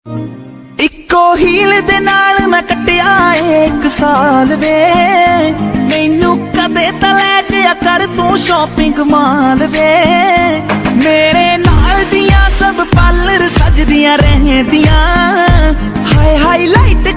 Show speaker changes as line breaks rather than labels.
ਇੱਕੋ ਹੀਲ ਦੇ ਨਾਲ ਮੈਂ ਕੱਟਿਆ ਏ 1 ਸਾਲ ਵੇ, ਮੈਨੂੰ ਕਦੇ ਤਾਂ ਲੈ ਜਿਆ ਕਰ ਤੂੰ ਸ਼ਾਪਿੰਗ ਮਾਲ ਵੇ। ਮੇਰੇ ਨਾਲ ਦੀਆਂ ਸਭ ਪਾਰਲਰ ਸਜਦੀਆਂ ਰਹਿੰਦੀਆਂ, ਹਾਏ ਹਾਈਲਾਈਟ